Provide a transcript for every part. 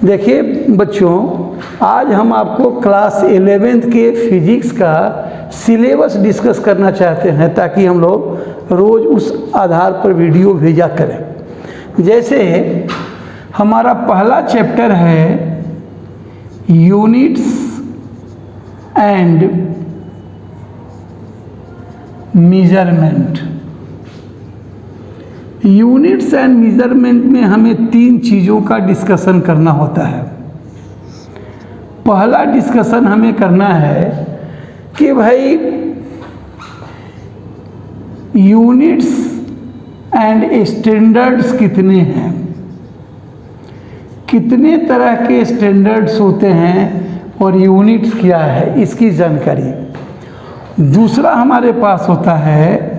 देखिए बच्चों, आज हम आपको क्लास 11th के फिजिक्स का सिलेबस डिस्कस करना चाहते हैं ताकि हम लोग रोज़ उस आधार पर वीडियो भेजा करें। जैसे हमारा पहला चैप्टर है units and measurement. Units and measurement में हमें तीन चीज़ों का डिस्कशन करना होता है। पहला डिस्कशन हमें करना है कि भाई यूनिट्स एंड स्टैंडर्ड्स कितने हैं, कितने तरह के स्टैंडर्ड्स होते हैं और यूनिट्स क्या है, इसकी जानकारी। दूसरा हमारे पास होता है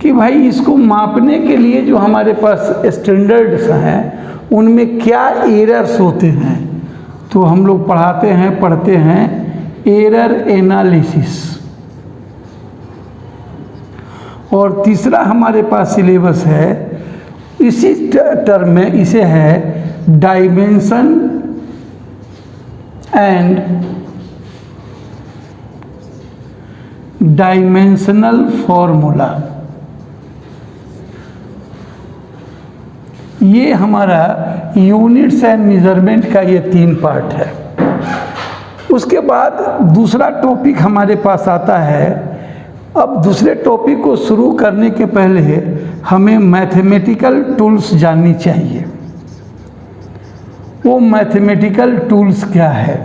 कि भाई इसको मापने के लिए जो हमारे पास स्टैंडर्ड्स हैं उनमें क्या एरर्स होते हैं, तो हम लोग पढ़ते हैं एरर एनालिसिस। और तीसरा हमारे पास सिलेबस है, इसी टर्म में इसे है डायमेंशन एंड डायमेंशनल फॉर्मूला। ये हमारा यूनिट्स एंड मेजरमेंट का ये तीन पार्ट है। उसके बाद दूसरा टॉपिक हमारे पास आता है। अब दूसरे टॉपिक को शुरू करने के पहले हमें मैथमेटिकल टूल्स जाननी चाहिए। वो मैथमेटिकल टूल्स क्या है?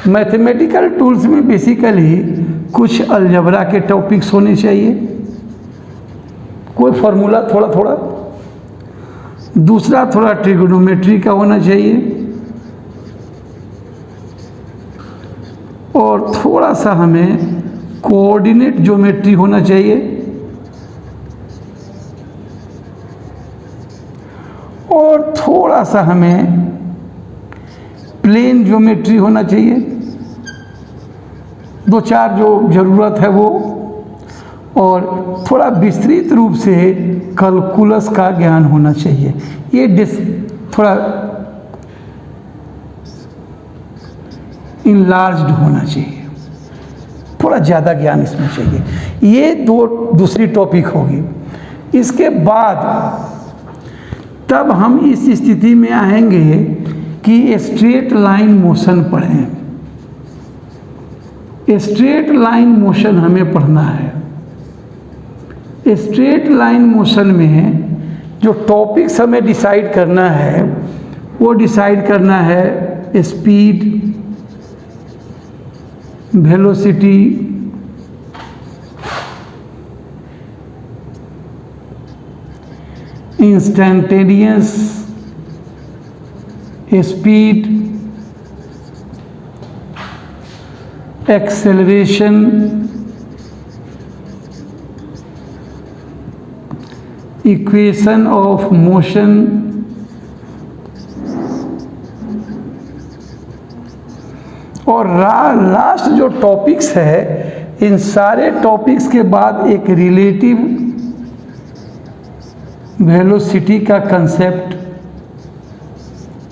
मैथमेटिकल टूल्स में बेसिकली कुछ अलजेब्रा के टॉपिक्स होने चाहिए, कोई फार्मूला थोड़ा थोड़ा, दूसरा थोड़ा ट्रिगोनोमेट्री का होना चाहिए, और थोड़ा सा हमें कोऑर्डिनेट ज्योमेट्री होना चाहिए, और थोड़ा सा हमें प्लेन ज्योमेट्री होना चाहिए। दो चार जो ज़रूरत है वो, और थोड़ा विस्तृत रूप से कैलकुलस का ज्ञान होना चाहिए। ये थोड़ा इनलार्ज्ड होना चाहिए, थोड़ा ज़्यादा ज्ञान इसमें चाहिए। ये दूसरी टॉपिक होगी। इसके बाद तब हम इस स्थिति में आएंगे कि स्ट्रेट लाइन मोशन पढ़ें। स्ट्रेट लाइन मोशन हमें पढ़ना है। स्ट्रेट लाइन मोशन में जो टॉपिक्स हमें डिसाइड करना है वो डिसाइड करना है speed, velocity, instantaneous speed, acceleration, equation of motion, और लास्ट जो टॉपिक्स है, इन सारे टॉपिक्स के बाद एक रिलेटिव वेलोसिटी का कंसेप्ट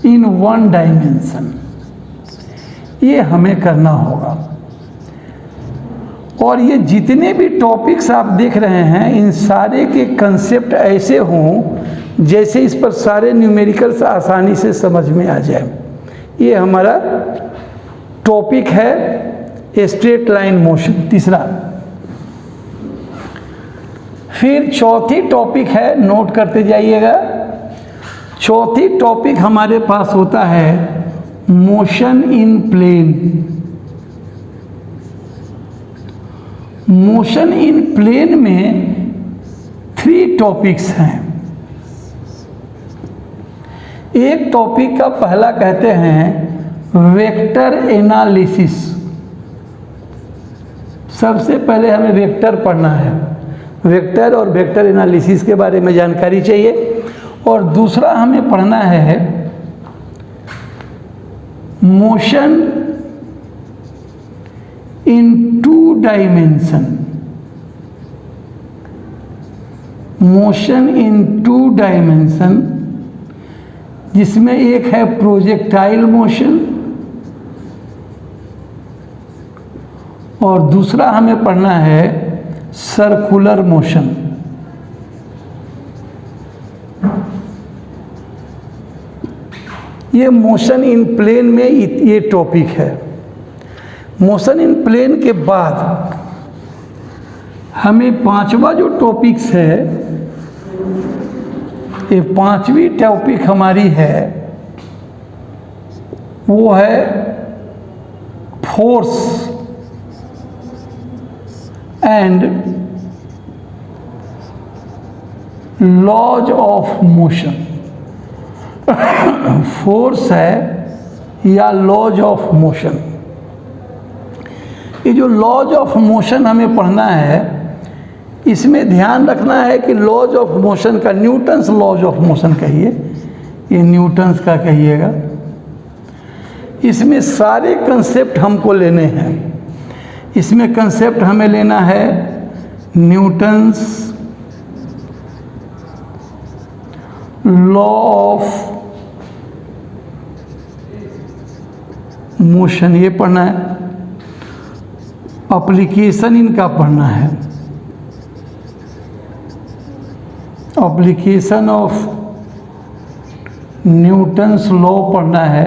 इन वन डायमेंशन, ये हमें करना होगा। और ये जितने भी टॉपिक्स आप देख रहे हैं, इन सारे के कंसेप्ट ऐसे हों जैसे इस पर सारे न्यूमेरिकल्स आसानी से समझ में आ जाए। ये हमारा टॉपिक है स्ट्रेट लाइन मोशन, तीसरा। फिर चौथी टॉपिक है, नोट करते जाइएगा। चौथी टॉपिक हमारे पास होता है motion in plane. Motion in plane में 3 टॉपिक्स हैं। एक टॉपिक का पहला कहते हैं वेक्टर एनालिसिस। सबसे पहले हमें वेक्टर पढ़ना है, वेक्टर और वेक्टर एनालिसिस के बारे में जानकारी चाहिए। और दूसरा हमें पढ़ना है motion in 2 dimension. Motion in 2 dimension, जिसमें एक है प्रोजेक्टाइल मोशन और दूसरा हमें पढ़ना है सर्कुलर मोशन। ये मोशन इन प्लेन में ये टॉपिक है। मोशन इन प्लेन के बाद हमें पांचवा जो टॉपिक्स है, ये पांचवी टॉपिक हमारी है, वो है force and laws of motion. Force है या लॉज ऑफ मोशन। ये जो लॉज ऑफ मोशन हमें पढ़ना है, इसमें ध्यान रखना है कि लॉज ऑफ मोशन का, न्यूटन्स लॉज ऑफ मोशन कहिए, ये न्यूटन्स का कहिएगा। इसमें सारे कंसेप्ट हमको लेने हैं। इसमें कंसेप्ट हमें लेना है न्यूटन्स लॉ ऑफ मोशन, ये पढ़ना है। एप्लीकेशन इनका पढ़ना है, एप्लीकेशन ऑफ न्यूटन्स लॉ पढ़ना है।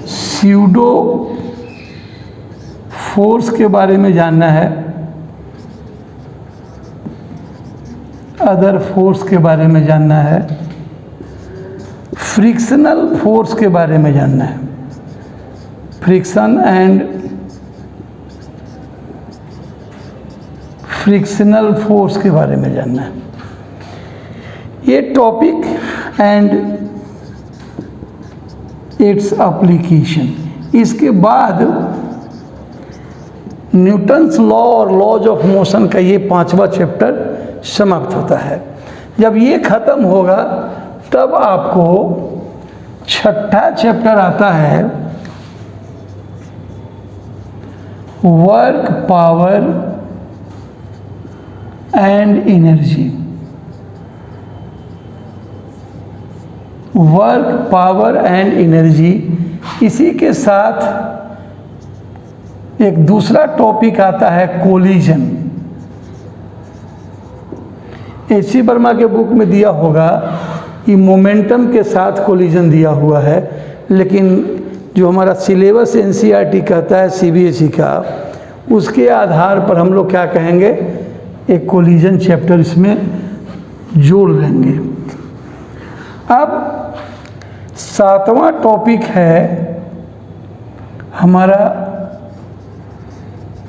स्यूडो फोर्स के बारे में जानना है, अदर फोर्स के बारे में जानना है, फ्रिक्शनल फोर्स के बारे में जानना है, फ्रिक्शन एंड फ्रिक्शनल फोर्स के बारे में जानना है। ये टॉपिक एंड इट्स एप्लीकेशन। इसके बाद न्यूटन्स लॉ और लॉज ऑफ मोशन का ये पांचवा चैप्टर समाप्त होता है। जब ये खत्म होगा तब आपको छठा चैप्टर आता है work, power and energy. Work, power and energy. इसी के साथ एक दूसरा टॉपिक आता है कोलिजन। एच.सी. वर्मा के बुक में दिया होगा कि मोमेंटम के साथ कोलिजन दिया हुआ है, लेकिन जो हमारा सिलेबस एनसीईआरटी कहता है सीबीएसई का, उसके आधार पर हम लोग क्या कहेंगे, एक कोलिजन चैप्टर इसमें जोड़ लेंगे। अब सातवां टॉपिक है हमारा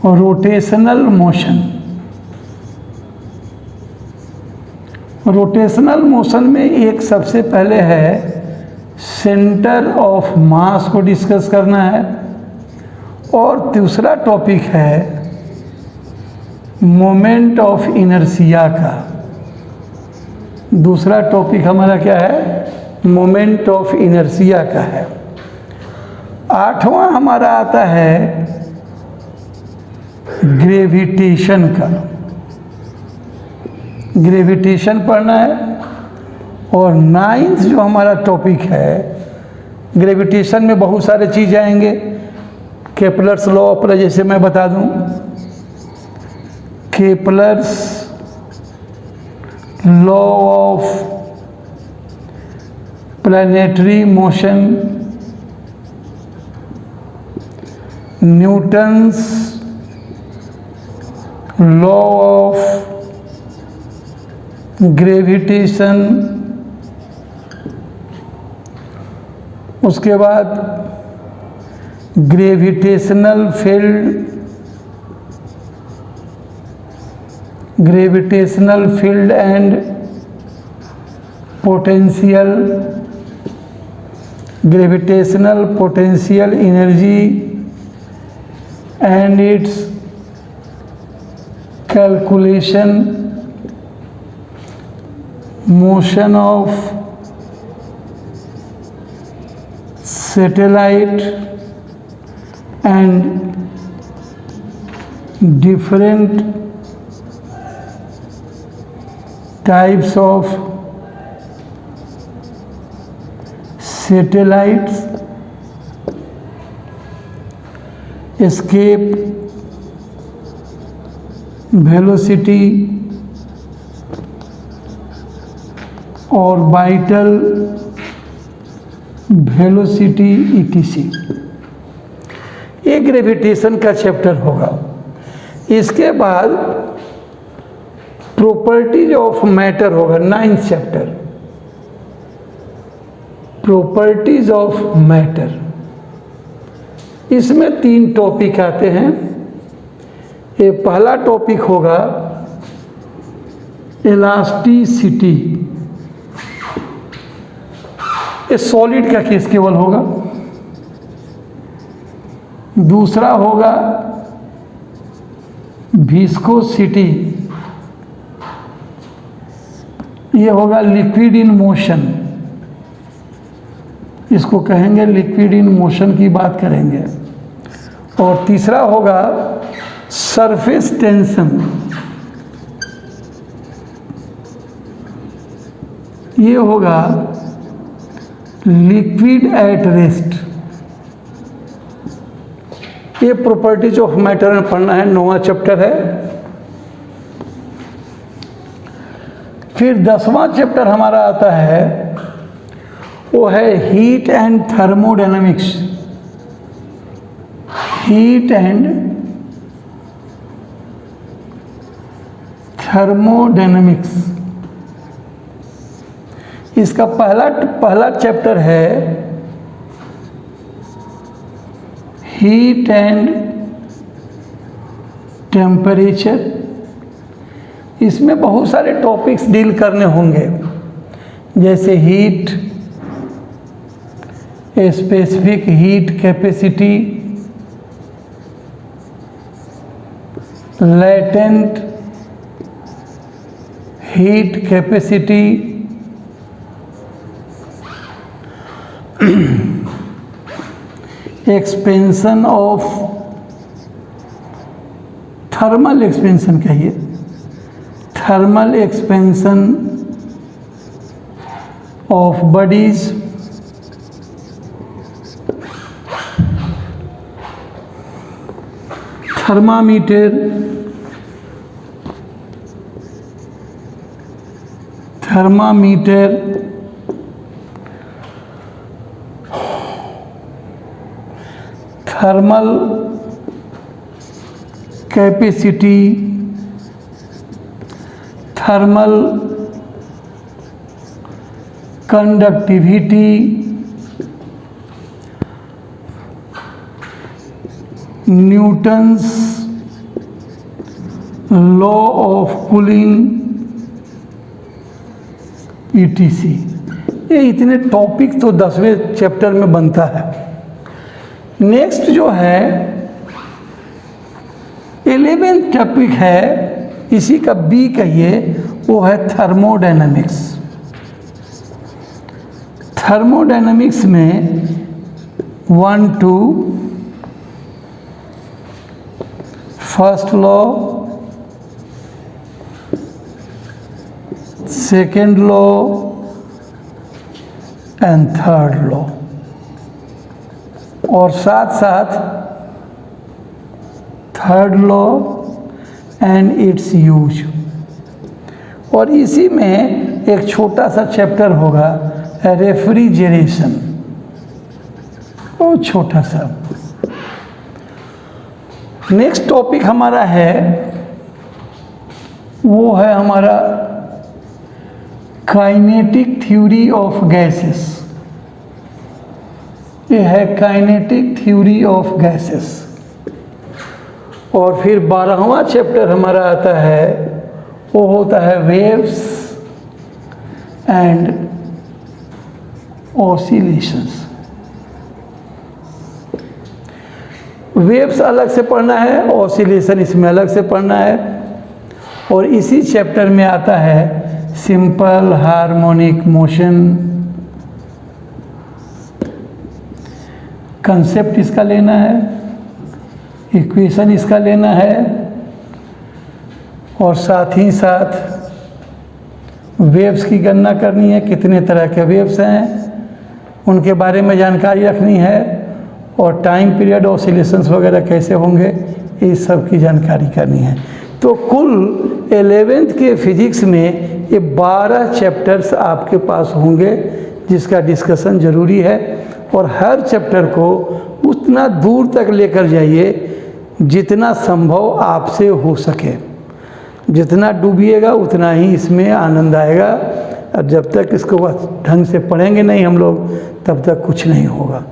रोटेशनल मोशन। रोटेशनल मोशन में एक सबसे पहले है सेंटर ऑफ मास को डिस्कस करना है, और दूसरा टॉपिक है मोमेंट ऑफ इनर्शिया का। दूसरा टॉपिक हमारा क्या है, मोमेंट ऑफ इनर्शिया का है। आठवां हमारा आता है ग्रेविटेशन का। ग्रेविटेशन पढ़ना है। और नाइन्थ जो हमारा टॉपिक है, ग्रेविटेशन में बहुत सारे चीज़ आएंगे। केपलर्स लॉ पर जैसे मैं बता दूं, Kepler's law of planetary motion, Newton's law of gravitation, उसके बाद gravitational field, gravitational field and potential, gravitational potential energy and it's calculation, motion of satellite and different types of satellites, escape velocity, orbital velocity ETC। ये gravitation का chapter होगा। इसके बाद properties of matter होगा, 9th chapter, properties of matter. इसमें 3 topic आते हैं। ये पहला टॉपिक होगा इलास्टिसिटी, ये सॉलिड का केस केवल होगा। दूसरा होगा विस्कोसिटी, ये होगा लिक्विड इन मोशन, इसको कहेंगे लिक्विड इन मोशन की बात करेंगे। और तीसरा होगा सरफेस टेंशन, ये होगा लिक्विड एट रेस्ट। ये प्रॉपर्टीज ऑफ मैटर में पढ़ना है, 9वां चैप्टर है। फिर 10वां चैप्टर हमारा आता है, वो है heat and thermodynamics. Heat and thermodynamics, इसका पहला चैप्टर है हीट एंड टेम्परेचर। इसमें बहुत सारे टॉपिक्स डील करने होंगे, जैसे heat, specific heat capacity, latent heat capacity, expansion of, thermal expansion कहिए, thermal expansion of bodies, thermometer, thermal capacity, thermal conductivity, Newton's law of cooling ETC। ये इतने टॉपिक तो 10वें चैप्टर में बनता है। नेक्स्ट जो है 11th टॉपिक है, इसी का B कहिए, वो है थर्मोडायनामिक्स। थर्मोडायनामिक्स में 1 2 first law, second law and third law, और साथ साथ third law and it's use. और इसी में एक छोटा सा चैप्टर होगा रेफ्रिजरेशन, बहुत छोटा सा। नेक्स्ट टॉपिक हमारा है, वो है हमारा काइनेटिक थ्योरी ऑफ गैसेस। ये है काइनेटिक थ्योरी ऑफ गैसेस। और फिर 12वां चैप्टर हमारा आता है, वो होता है वेव्स एंड ऑसिलेशंस। वेव्स अलग से पढ़ना है, ऑसिलेशन इसमें अलग से पढ़ना है। और इसी चैप्टर में आता है सिंपल हार्मोनिक मोशन, कंसेप्ट इसका लेना है, इक्वेशन इसका लेना है, और साथ ही साथ वेव्स की गणना करनी है, कितने तरह के वेव्स हैं उनके बारे में जानकारी रखनी है, और टाइम पीरियड ऑसिलेशंस वगैरह कैसे होंगे इस सब की जानकारी करनी है। तो कुल 11th के फिजिक्स में ये 12 चैप्टर्स आपके पास होंगे जिसका डिस्कशन ज़रूरी है, और हर चैप्टर को उतना दूर तक लेकर जाइए जितना संभव आपसे हो सके। जितना डूबिएगा उतना ही इसमें आनंद आएगा, और जब तक इसको ढंग से पढ़ेंगे नहीं हम लोग तब तक कुछ नहीं होगा।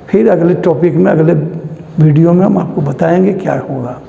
फिर अगले टॉपिक में, अगले वीडियो में हम आपको बताएंगे क्या होगा।